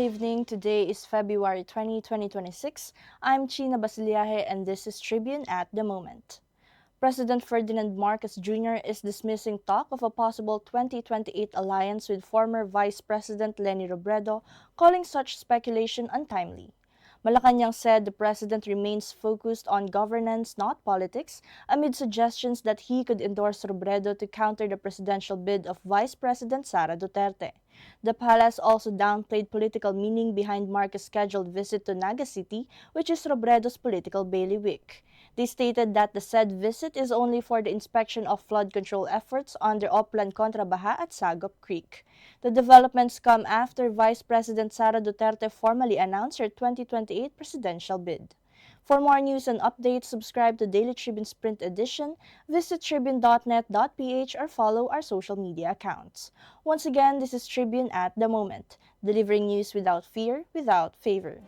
evening. Today is February 20, 2026. I'm China Basiliaje and this is Tribune at the Moment. President Ferdinand Marcos Jr. is dismissing talk of a possible 2028 alliance with former Vice President Leni Robredo, calling such speculation untimely. Malacanang said the president remains focused on governance, not politics, amid suggestions that he could endorse Robredo to counter the presidential bid of Vice President Sara Duterte. The palace also downplayed political meaning behind Marcos' scheduled visit to Naga City, which is Robredo's political bailiwick. They stated that the said visit is only for the inspection of flood control efforts under Oplan Contrabaha at Sagop Creek. The developments come after Vice President Sara Duterte formally announced her 2028 presidential bid. For more news and updates, subscribe to Daily Tribune's print edition, visit tribune.net.ph or follow our social media accounts. Once again, this is Tribune at the Moment, delivering news without fear, without favor.